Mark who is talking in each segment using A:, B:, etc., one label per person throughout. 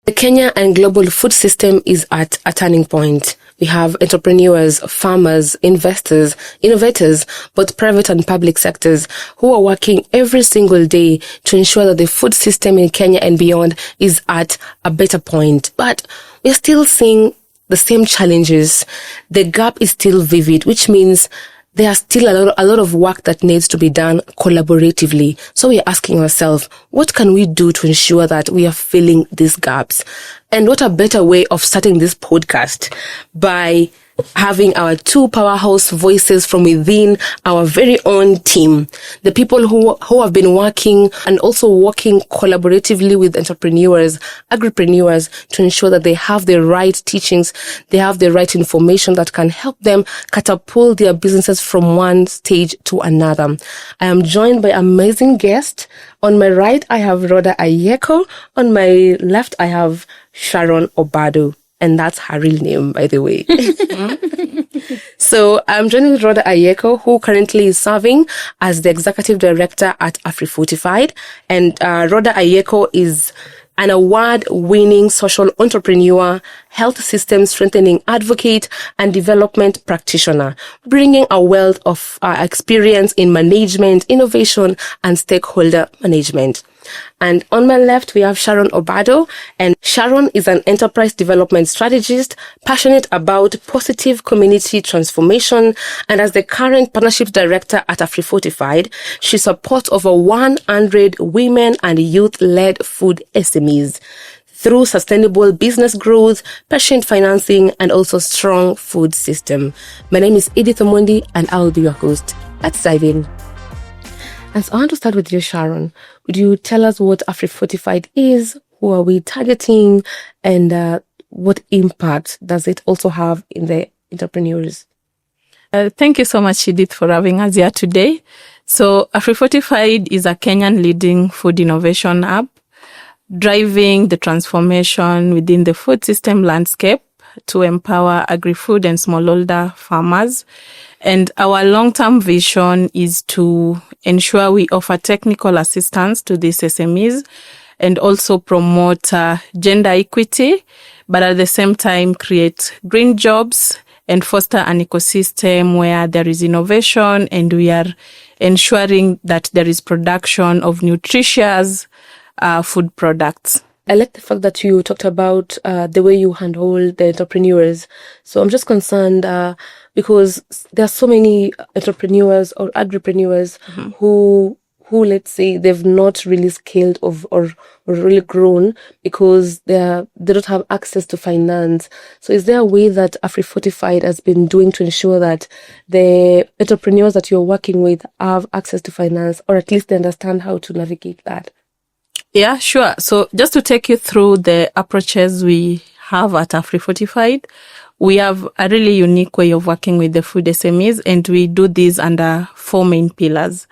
A: The Kenya and global food system is at a turning point. We have entrepreneurs, farmers, investors, innovators, both private and public sectors, who are working every single day to ensure that the food system in Kenya and beyond is at a better point. But we're still seeing the same challenges. The gap is still vivid, which means there are still a lot of work that needs to be done collaboratively. So we're asking ourselves, what can we do to ensure that we are filling these gaps? And what a better way of starting this podcast by having our two powerhouse voices from within our very own team. The people who have been working and also working collaboratively with entrepreneurs, agripreneurs, to ensure that they have the right teachings, they have the right information that can help them catapult their businesses from one stage to another. I am joined by amazing guests. On my right, I have Rhoda Ayeko. On my left, I have Sharon Obado. And that's her real name, by the way. So I'm joining Rhoda Ayeko, who currently is serving as the executive director at AfriPOD. And Rhoda Ayeko is an award-winning social entrepreneur, health system strengthening advocate, and development practitioner, bringing a wealth of experience in management, innovation, and stakeholder management. And on my left, we have Sharon Obado, and Sharon is an enterprise development strategist, passionate about positive community transformation, and as the current partnerships director at AfriPOD, she supports over 100 women and youth-led food SMEs through sustainable business growth, patient financing, and also strong food system. My name is Edith Omondi, and I will be your host. Let's dive in. And so I want to start with you, Sharon. Would you tell us what AfriPOD is? Who are we targeting? And what impact does it also have in the entrepreneurs?
B: Thank you so much, Edith, for having us here today. So AfriPOD is a Kenyan leading food innovation hub, driving the transformation within the food system landscape to empower agri-food and smallholder farmers. And our long-term vision is to ensure we offer technical assistance to these SMEs and also promote gender equity, but at the same time create green jobs and foster an ecosystem where there is innovation and we are ensuring that there is production of nutritious food products.
A: I like the fact that you talked about the way you handle the entrepreneurs. So I'm just concerned because there are so many entrepreneurs or agripreneurs who let's say they've not really scaled or really grown because they don't have access to finance. So is there a way that AfriPOD has been doing to ensure that the entrepreneurs that you're working with have access to finance, or at least they understand how to navigate that?
B: Yeah, sure. So just to take you through the approaches we have at AfriPOD, we have a really unique way of working with the food SMEs, and we do this under 4 main pillars.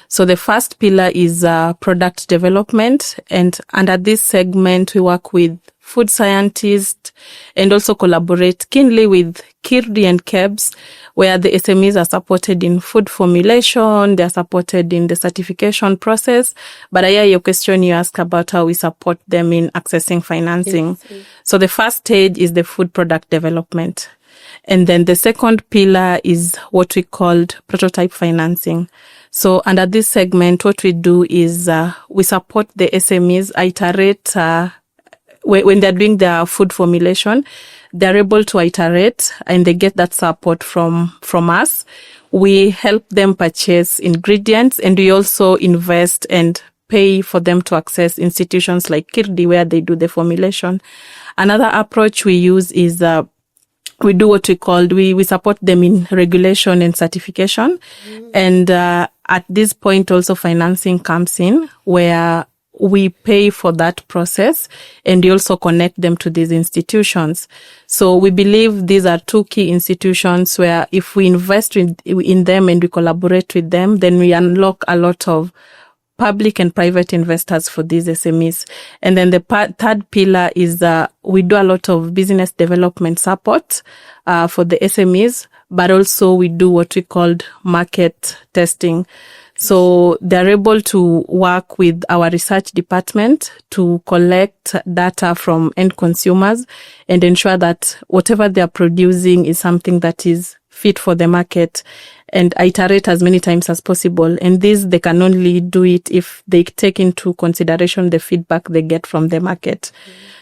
B: So the first pillar is product development, and under this segment, we work with food scientists and also collaborate keenly with KIRDI and KEBS, where the SMEs are supported in food formulation, they are supported in the certification process. But I hear your question, you ask about how we support them in accessing financing. Yes. So the first stage is the food product development. And then the second pillar is what we called prototype financing. So under this segment, what we do is we support the SMEs iterate when they're doing their food formulation, they're able to iterate and they get that support from us. We help them purchase ingredients, and we also invest and pay for them to access institutions like KIRDI where they do the formulation. Another approach we use is we do what we call, we support them in regulation and certification. And at this point also financing comes in, where we pay for that process and we also connect them to these institutions. So we believe these are 2 key institutions where if we invest in them and we collaborate with them, then we unlock a lot of public and private investors for these SMEs. And then the third pillar is we do a lot of business development support for the SMEs, but also we do what we called market testing. So they're able to work with our research department to collect data from end consumers and ensure that whatever they're producing is something that is fit for the market, and iterate as many times as possible. And this, they can only do it if they take into consideration the feedback they get from the market.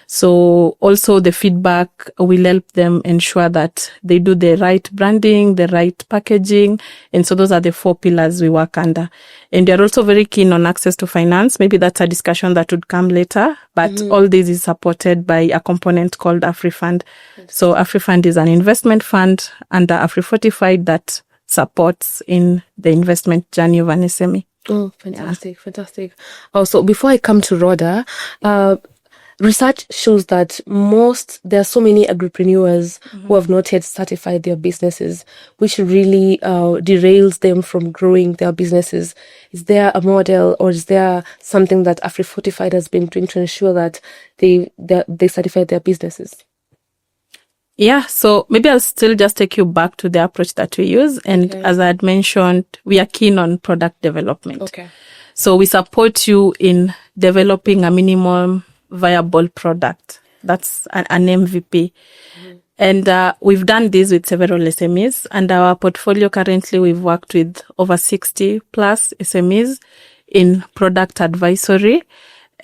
B: So also the feedback will help them ensure that they do the right branding, the right packaging. And so those are the 4 pillars we work under. And they're also very keen on access to finance. Maybe that's a discussion that would come later, but all this is supported by a component called AfriFund. So AfriFund is an investment fund under AfriFortified that supports in the investment journey of an SME.
A: Oh, fantastic, fantastic. Also, before I come to Rhoda, research shows that there are so many agripreneurs who have not yet certified their businesses, which really derails them from growing their businesses. Is there a model, or is there something that AfriFortified has been doing to ensure that they certify their businesses?
B: Yeah, so maybe I'll still just take you back to the approach that we use. And as I had mentioned, we are keen on product development.
A: Okay.
B: So we support you in developing a minimum viable product. That's an MVP. And we've done this with several SMEs. And our portfolio currently, we've worked with over 60 plus SMEs in product advisory.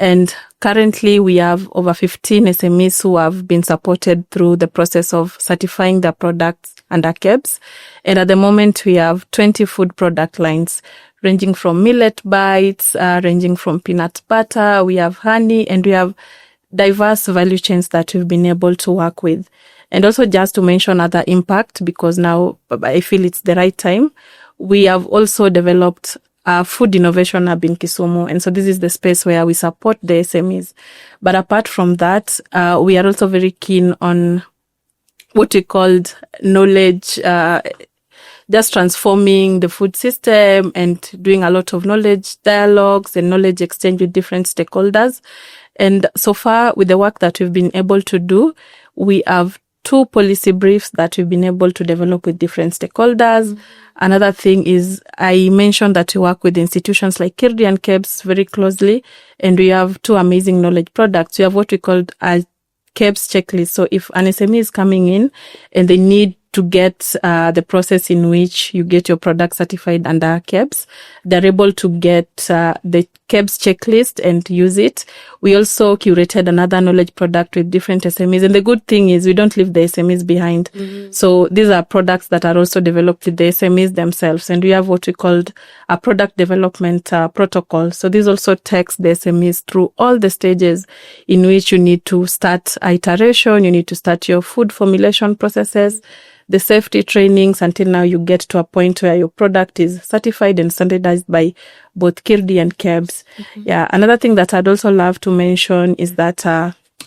B: And currently we have over 15 SMEs who have been supported through the process of certifying their products under KEBS. And at the moment we have 20 food product lines, ranging from millet bites, ranging from peanut butter, we have honey, and we have diverse value chains that we've been able to work with. And also just to mention other impact, because now I feel it's the right time, we have also developed a food innovation hub in Kisumu. And so this is the space where we support the SMEs. But apart from that, we are also very keen on what we called knowledge, just transforming the food system and doing a lot of knowledge dialogues and knowledge exchange with different stakeholders. And so far, with the work that we've been able to do, we have 2 policy briefs that we've been able to develop with different stakeholders. Another thing is, I mentioned that we work with institutions like Kirdi and KEBS very closely, and we have 2 amazing knowledge products. We have what we call a KEBS checklist. So if an SME is coming in and they need to get the process in which you get your product certified under KEBS, they're able to get the KEBS checklist and use it. We also curated another knowledge product with different SMEs. And the good thing is we don't leave the SMEs behind. So these are products that are also developed with the SMEs themselves. And we have what we called a product development protocol. So this also takes the SMEs through all the stages in which you need to start iteration, you need to start your food formulation processes, the safety trainings, until now you get to a point where your product is certified and standardized by both Kirdi and KEBS. Yeah. Another thing that I'd also love to mention is that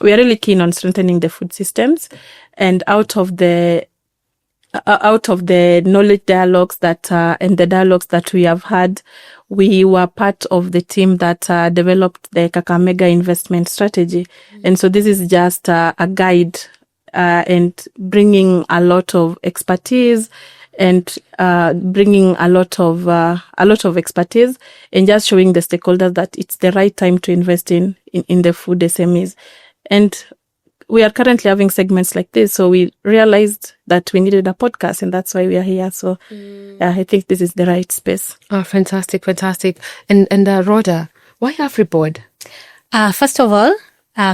B: we are really keen on strengthening the food systems, and out of the knowledge dialogues that and the dialogues that we have had, we were part of the team that developed the Kakamega investment strategy. And so this is just a guide and bringing a lot of expertise and bringing a lot of expertise and just showing the stakeholders that it's the right time to invest in the food SMEs. And we are currently having segments like this, so we realized that we needed a podcast, and that's why we are here. So I think this is the right space.
A: Oh, fantastic, fantastic. And Rhoda, why AfriPOD?
C: First of all,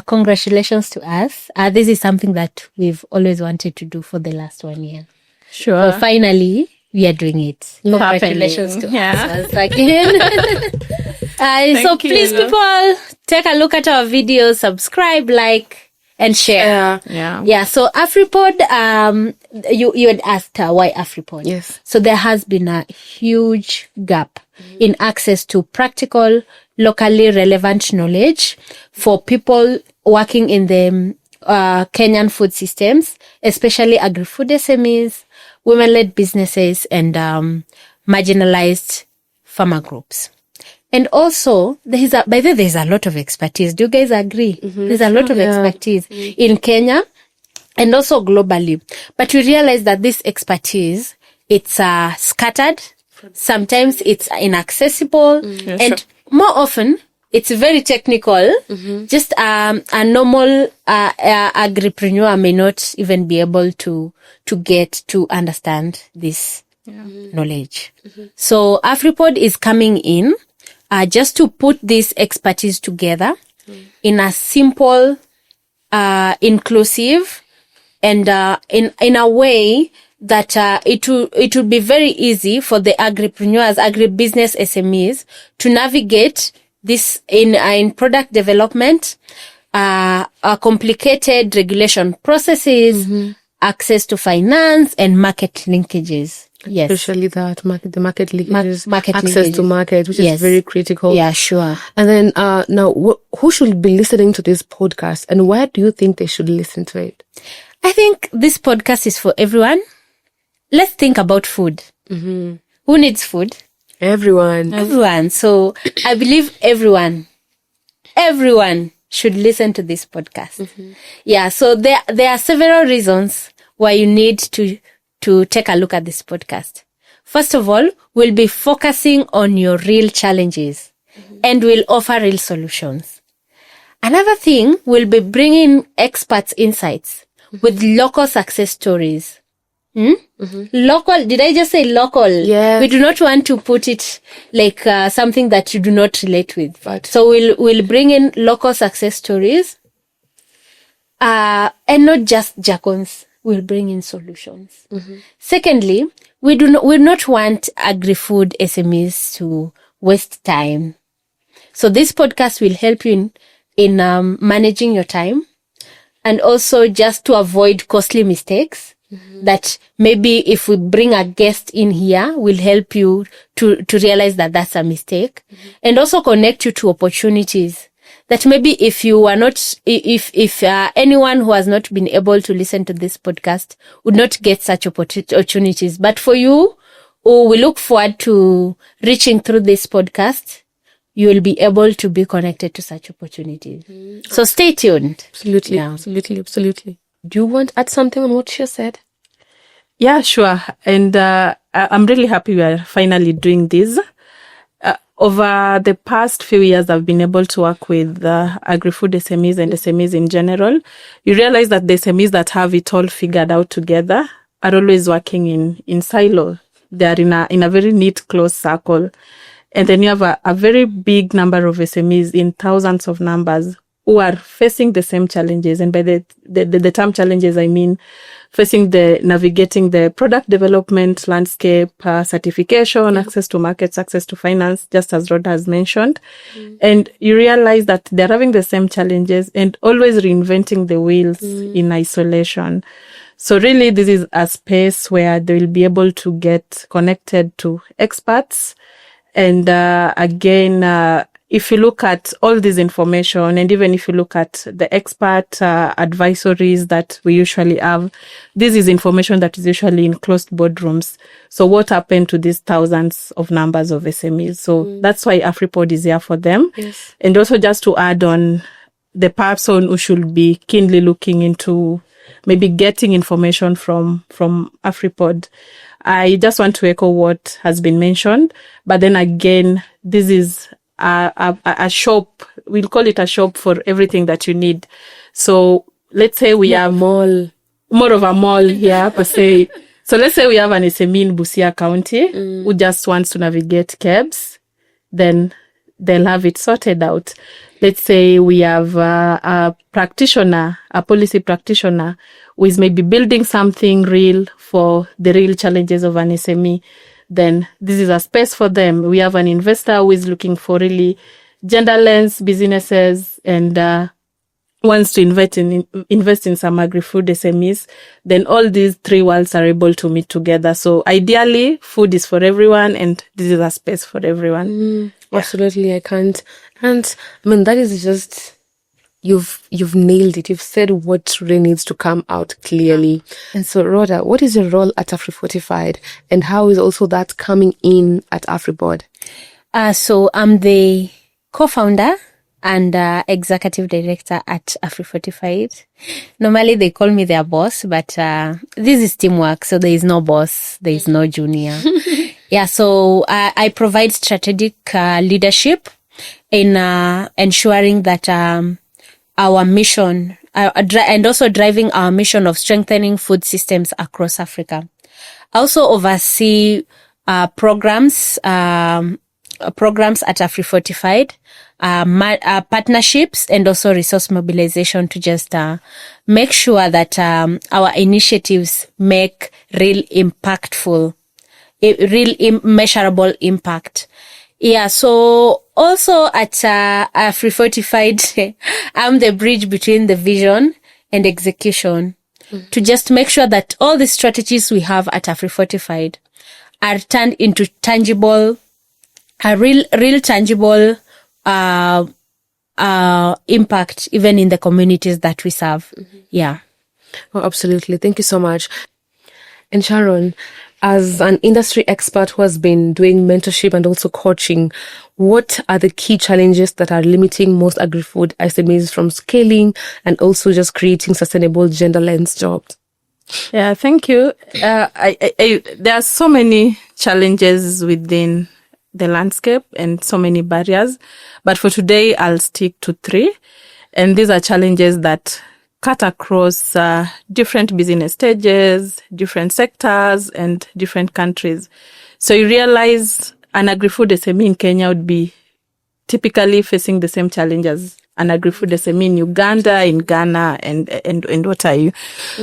C: congratulations to us. This is something that we've always wanted to do for the last 1 year.
B: Sure.
C: So finally, we are doing it. Congratulations to us once again. So please, people, take a look at our videos, subscribe, like, and share.
B: Yeah.
C: So AfriPOD, you had asked why AfriPOD.
A: Yes.
C: So there has been a huge gap in access to practical, locally relevant knowledge for people working in the Kenyan food systems, especially agri-food SMEs, women-led businesses, and marginalized farmer groups. And also, there's a lot of expertise. Do you guys agree? There's a lot of expertise in Kenya and also globally. But we realize that this expertise, it's scattered Sometimes it's inaccessible. And more often, it's very technical. Just a normal agripreneur may not even be able to get to understand this knowledge. So AfriPOD is coming in just to put this expertise together in a simple, inclusive, and in a way that it will be very easy for the agripreneurs, agribusiness SMEs to navigate this in product development, complicated regulation processes, access to finance, and market linkages. Yes.
A: Especially that the market linkages,
C: market
A: access
C: linkages.
A: to market, which is very critical.
C: Yeah, sure.
A: And then now, who should be listening to this podcast, and why do you think they should listen to it?
C: I think this podcast is for everyone. Let's think about food. Who needs food?
A: Everyone.
C: So I believe everyone should listen to this podcast. Yeah. So there are several reasons why you need to take a look at this podcast. First of all, we'll be focusing on your real challenges and we'll offer real solutions. Another thing, we'll be bringing experts' insights with local success stories. Local, did I just say local?
A: Yeah.
C: We do not want to put it like something that you do not relate with.
A: But
C: So we'll bring in local success stories and not just jargons. We'll bring in solutions. Secondly, we not want agri-food SMEs to waste time. So this podcast will help you in managing your time, and also just to avoid costly mistakes that maybe if we bring a guest in here will help you to realize that that's a mistake, and also connect you to opportunities that maybe if you are not, if anyone who has not been able to listen to this podcast would not get such opportunities. But for you, we look forward to reaching through this podcast. You will be able to be connected to such opportunities. So stay tuned.
A: absolutely,
C: Yeah.
A: absolutely. Do you want to add something on what she said?
B: Yeah, sure. And I'm really happy we are finally doing this. Over the past few years, I've been able to work with agri-food SMEs and SMEs in general. You realize that the SMEs that have it all figured out together are always working in silo. They are in a very neat, close circle. And then you have a very big number of SMEs in thousands of numbers who are facing the same challenges. And by the term challenges, I mean facing navigating the product development landscape, certification, access to markets, access to finance, just as Rhoda has mentioned. And you realize that they're having the same challenges and always reinventing the wheels in isolation. So really, this is a space where they will be able to get connected to experts. And again, if you look at all this information, and even if you look at the expert advisories that we usually have, this is information that is usually in closed boardrooms. So what happened to these thousands of numbers of SMEs? So that's why AfriPOD is here for them.
A: Yes.
B: And also just to add on, the person who should be keenly looking into maybe getting information from AfriPOD. I just want to echo what has been mentioned. But then again, this is a shop. We'll call it a shop for everything that you need. So let's say we have more of a mall here per se. So let's say we have an SME in Busia County who just wants to navigate KEBS, then they'll have it sorted out. Let's say we have a practitioner, a policy practitioner, who is maybe building something real for the real challenges of an SME. Then this is a space for them. We have an investor who is looking for really genderless businesses and wants to invest in some agri-food SMEs. Then all these three worlds are able to meet together. So ideally, food is for everyone, and this is a space for everyone.
A: Absolutely, I can't. And I mean, that is just, you've nailed it. You've said what really needs to come out clearly. And so, Rhoda, what is your role at AfriFortified, and how is also that coming in at AfriPOD?
C: So I'm the co-founder and executive director at AfriFortified. Normally they call me their boss, but this is teamwork, so there is no boss, there is no junior. Yeah, so I provide strategic leadership in ensuring that our mission and also driving our mission of strengthening food systems across Africa. I also oversee programs at AfriFortified, partnerships, and also resource mobilization to just make sure that our initiatives make real measurable impact. Yeah, so also at AfriFortified, I'm the bridge between the vision and execution to just make sure that all the strategies we have at AfriFortified are turned into tangible, real tangible impact even in the communities that we serve. Yeah.
A: Oh, absolutely. Thank you so much. And Sharon, as an industry expert who has been doing mentorship and also coaching, what are the key challenges that are limiting most agri-food SMEs from scaling and also just creating sustainable gender-lens jobs?
B: Yeah, thank you. There are so many challenges within the landscape and so many barriers, but for today, I'll stick to 3. And these are challenges that cut across different business stages, different sectors, and different countries. So you realize an agri-food SME in Kenya would be typically facing the same challenges an agri-food SME in Uganda, in Ghana, and what are you?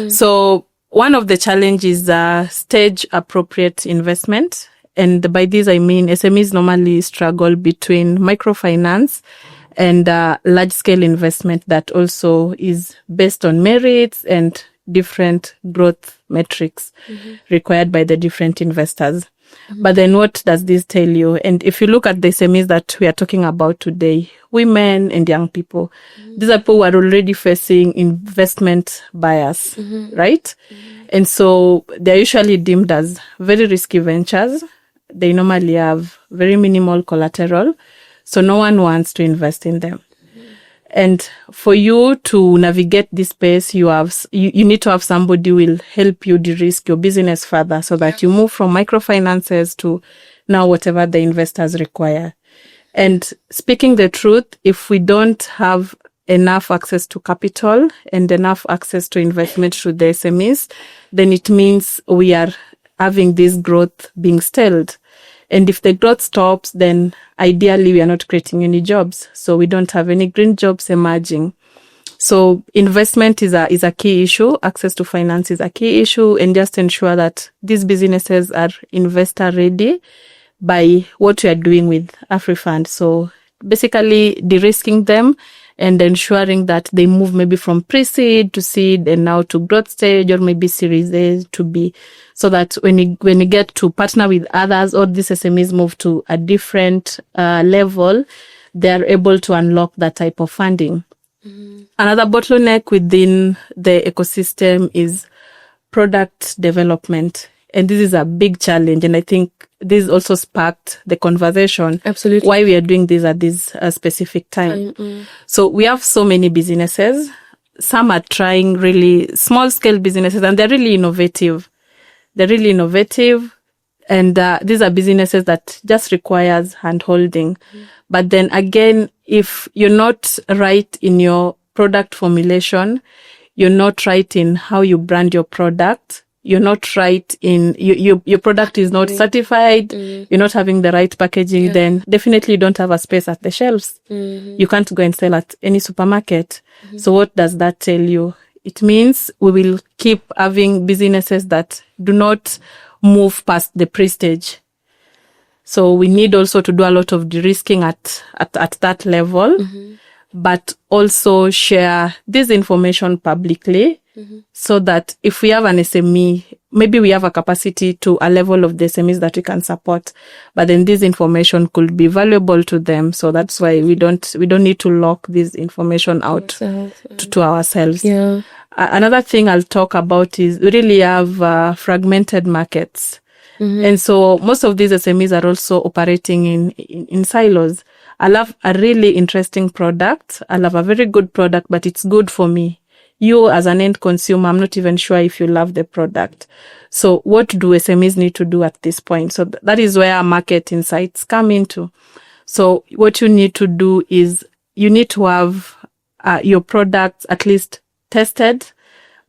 B: So one of the challenges is stage appropriate investment. And by this, I mean SMEs normally struggle between microfinance and large-scale investment that also is based on merits and different growth metrics required by the different investors. But then what does this tell you? And if you look at the SMEs that we are talking about today, women and young people, these are people who are already facing investment bias, right? And so they're usually deemed as very risky ventures. They normally have very minimal collateral. So no one wants to invest in them. And for you to navigate this space, you need to have somebody who will help you de-risk your business further so that you move from microfinances to now whatever the investors require. And speaking the truth, if we don't have enough access to capital and enough access to investment through the SMEs, then it means we are having this growth being stalled. And if the growth stops, then ideally we are not creating any jobs. So we don't have any green jobs emerging. So investment is a key issue. Access to finance is a key issue. And just ensure that these businesses are investor ready by what we are doing with AfriFund. So basically de-risking them and ensuring that they move maybe from pre-seed to seed and now to growth stage or maybe Series A to B, so that when you get to partner with others or these SMEs move to a different level, they're able to unlock that type of funding. Another bottleneck within the ecosystem is product development. And this is a big challenge. And I think this also sparked the conversation.
A: Absolutely.
B: Why we are doing this at this specific time. So we have so many businesses. Some are trying really small scale businesses and they're really innovative. And these are businesses that just requires hand holding. But then again, if you're not right in your product formulation, you're not right in how you brand your product, you're not right in your product is not certified, you're not having the right packaging, then definitely you don't have a space at the shelves. You can't go and sell at any supermarket. So what does that tell you? It means we will keep having businesses that do not move past the pre-stage. So we need also to do a lot of de-risking at that level, but also share this information publicly. So that if we have an SME, maybe we have a capacity to a level of the SMEs that we can support, but then this information could be valuable to them. So that's why we don't need to lock this information out to ourselves.
A: Yeah.
B: Another thing I'll talk about is we really have fragmented markets. And so most of these SMEs are also operating in silos. I'll have a really interesting product. I'll have a very good product, but it's good for me. you as an end consumer, I'm not even sure if you love the product. So what do SMEs need to do at this point? So that is where market insights come into. So what you need to do is you need to have your products at least tested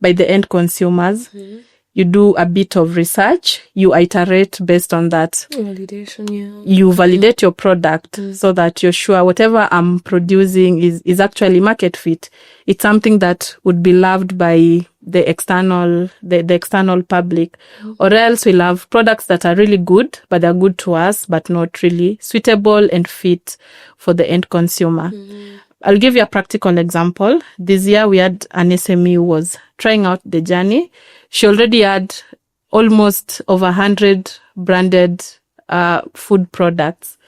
B: by the end consumers. Mm-hmm. You do a bit of research, you iterate based on that.
A: Validation, yeah.
B: You validate your product so that you're sure whatever I'm producing is actually market fit. It's something that would be loved by the external public. Or else we'll have products that are really good, but they're good to us, but not really suitable and fit for the end consumer. I'll give you a practical example. This year we had an SME who was trying out the journey. She already had almost over 100 branded food products.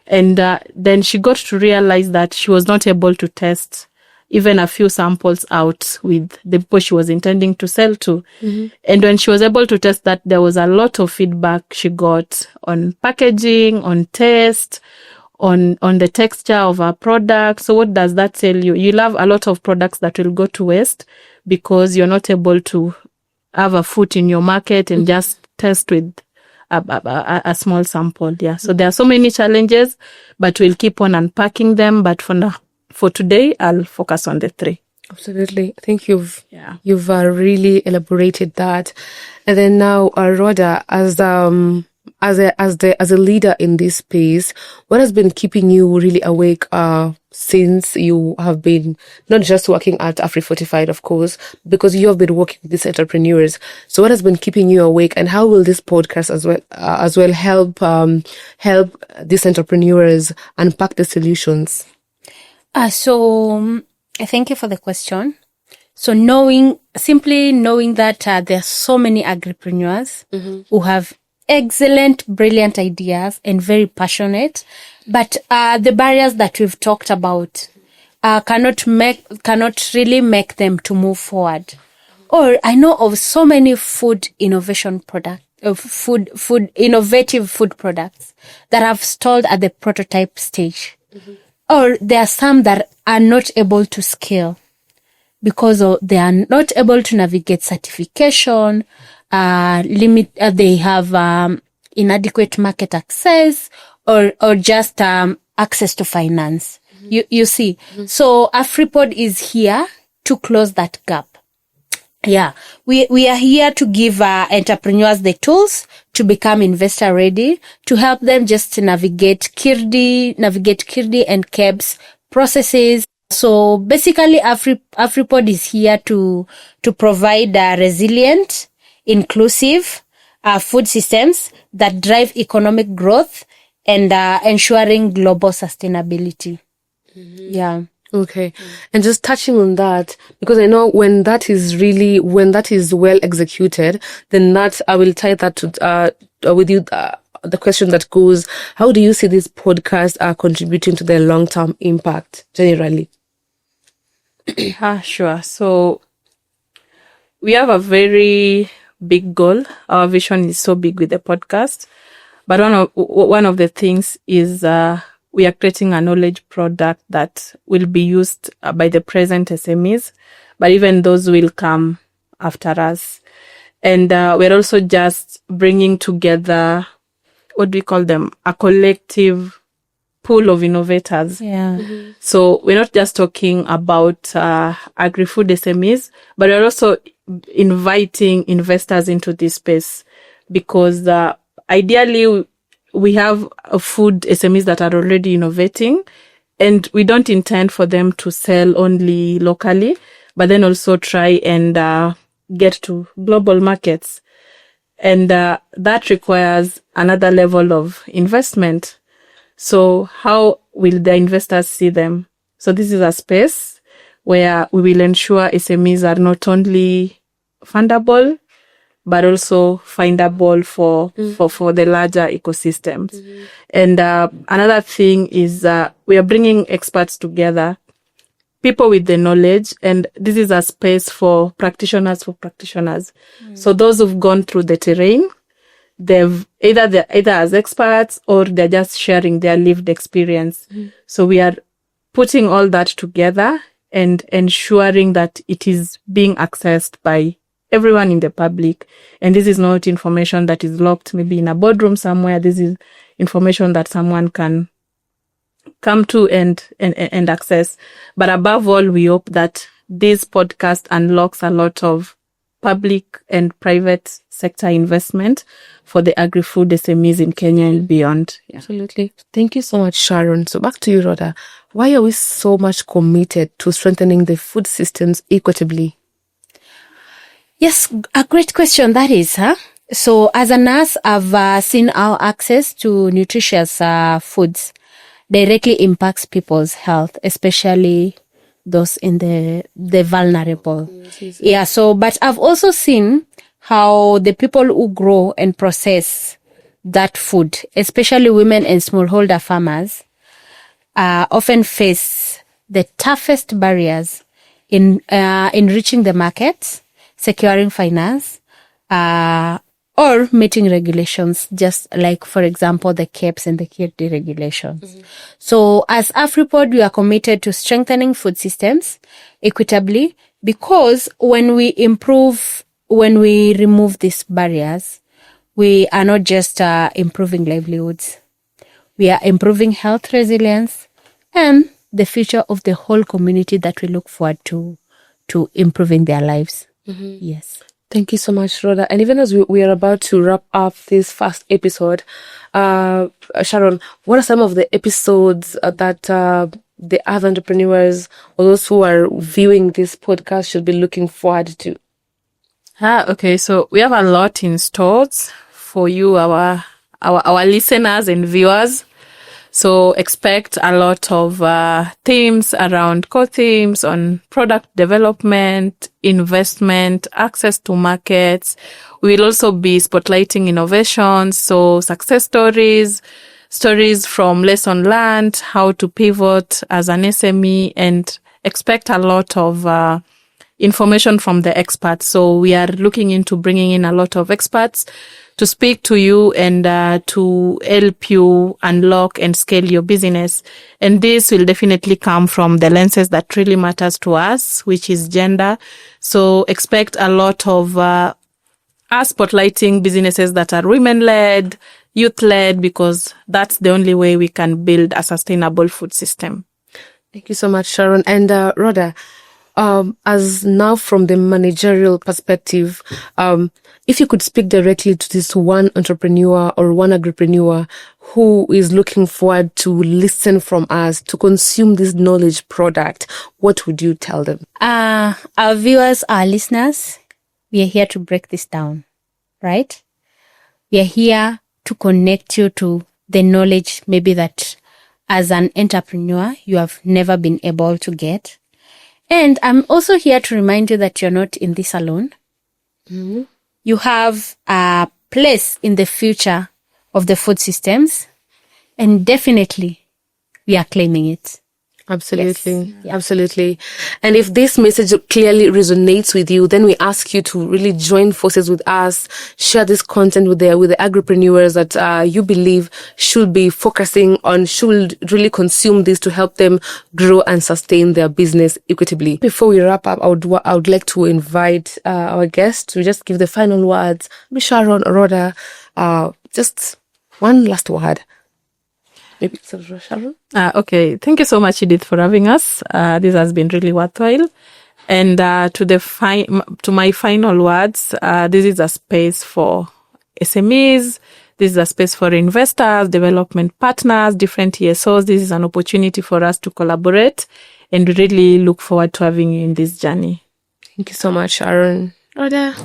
B: And then she got to realize that she was not able to test even a few samples out with the people she was intending to sell to. Mm-hmm. And when she was able to test that, there was a lot of feedback she got on packaging, on taste, on the texture of our product. So what does that tell you? You'll have a lot of products that will go to waste because you're not able to have a foot in your market and just test with a small sample. Yeah. So there are so many challenges, but we'll keep on unpacking them. But for today, I'll focus on the 3.
A: Absolutely. I think you've really elaborated that. And then now, Rhoda, as a leader in this space, what has been keeping you really awake since you have been not just working at AfriFortified, of course, because you have been working with these entrepreneurs. So what has been keeping you awake, and how will this podcast as well help these entrepreneurs unpack the solutions?
C: So thank you for the question. So knowing that there are so many agripreneurs who have excellent, brilliant ideas and very passionate, but the barriers that we've talked about cannot really make them to move forward. Or I know of so many food innovative food products that have stalled at the prototype stage. Mm-hmm. Or there are some that are not able to scale because they are not able to navigate certification, they have inadequate market access or just access to finance. Mm-hmm. You see. Mm-hmm. So AfriPOD is here to close that gap. Yeah. We are here to give entrepreneurs the tools to become investor ready, to help them just to navigate Kirdi and KEBS processes. So basically AfriPOD is here to provide resilient, inclusive food systems that drive economic growth and ensuring global sustainability. Mm-hmm. Yeah.
A: Okay. And just touching on that, because I know when that is well executed, then I will tie that to with you the question that goes, how do you see this podcast contributing to the long-term impact generally?
B: Sure. So we have a very big goal. Our vision is so big with the podcast. But one of the things is we are creating a knowledge product that will be used by the present SMEs, but even those will come after us. And we're also just bringing together, what do we call them? A collective pool of innovators.
C: Yeah. Mm-hmm.
B: So we're not just talking about agri-food SMEs, but we're also inviting investors into this space because ideally we have food SMEs that are already innovating, and we don't intend for them to sell only locally, but then also try and get to global markets. And that requires another level of investment. So how will the investors see them? So this is a space where we will ensure SMEs are not only fundable, but also findable for the larger ecosystems. Mm-hmm. And another thing is we are bringing experts together, people with the knowledge, and this is a space for practitioners. Mm-hmm. So those who've gone through the terrain, they're either as experts or they're just sharing their lived experience. Mm-hmm. So we are putting all that together and ensuring that it is being accessed by everyone in the public. And this is not information that is locked maybe in a boardroom somewhere. This is information that someone can come to and access. But above all, we hope that this podcast unlocks a lot of public and private sector investment for the agri-food SMEs in Kenya and beyond.
A: Yeah. Absolutely. Thank you so much, Sharon. So back to you, Rhoda. Why are we so much committed to strengthening the food systems equitably?
C: Yes, a great question that is, huh? So as a nurse, I've seen our access to nutritious foods directly impacts people's health, especially those in the vulnerable. Yeah, so, but I've also seen how the people who grow and process that food, especially women and smallholder farmers, often face the toughest barriers in reaching the market, securing finance, or meeting regulations, just like, for example, the CAPES and the KIRTI regulations. Mm-hmm. So as AfriPOD, we are committed to strengthening food systems equitably, because when we remove these barriers, we are not just improving livelihoods. We are improving health resilience and the future of the whole community that we look forward to improving their lives. Mm-hmm. Yes.
A: Thank you so much, Rhoda. And even as we are about to wrap up this first episode, Sharon, what are some of the episodes that the other entrepreneurs or those who are viewing this podcast should be looking forward to?
B: Okay, so we have a lot in stores for you, our listeners and viewers. So expect a lot of themes around core themes on product development, investment, access to markets. We will also be spotlighting innovations, so success stories from lesson learned, how to pivot as an SME, and expect a lot of information from the experts. So we are looking into bringing in a lot of experts to speak to you and to help you unlock and scale your business. And this will definitely come from the lenses that really matters to us, which is gender. So expect a lot of us spotlighting businesses that are women-led, youth-led, because that's the only way we can build a sustainable food system.
A: Thank you so much, Sharon. And Rhoda, as now from the managerial perspective, if you could speak directly to this one entrepreneur or one agripreneur who is looking forward to listen from us, to consume this knowledge product, what would you tell them?
C: Our viewers, our listeners, we are here to break this down, right? We are here to connect you to the knowledge maybe that as an entrepreneur, you have never been able to get. And I'm also here to remind you that you're not in this alone. Mm-hmm. You have a place in the future of the food systems, and definitely we are claiming it.
A: Absolutely. Yes. Yeah. Absolutely. And if this message clearly resonates with you, then we ask you to really join forces with us, share this content with the agripreneurs that you believe should be focusing on, should really consume this to help them grow and sustain their business equitably. Before we wrap up, I would like to invite our guests to just give the final words. Maybe Sharon or Rhoda, just one last word. Maybe Sharon?
B: Okay. Thank you so much, Edith, for having us. This has been really worthwhile. And to my final words, this is a space for SMEs. This is a space for investors, development partners, different ESOs. This is an opportunity for us to collaborate, and we really look forward to having you in this journey.
A: Thank you so much, Sharon. Rhoda?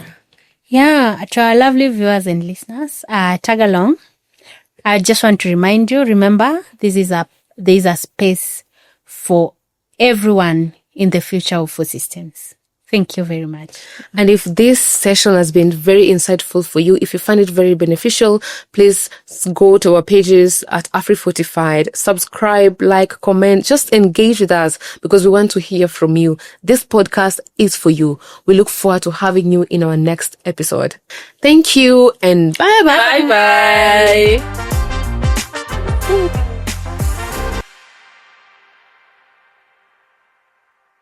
C: Yeah, to our lovely viewers and listeners, tag along. I just want to remind you, remember, there is a space for everyone in the future of food systems. Thank you very much.
A: And if this session has been very insightful for you, if you find it very beneficial, please go to our pages at AfriFortified, subscribe, like, comment, just engage with us because we want to hear from you. This podcast is for you. We look forward to having you in our next episode. Thank you and bye-bye.
B: Bye-bye.
C: Thank you.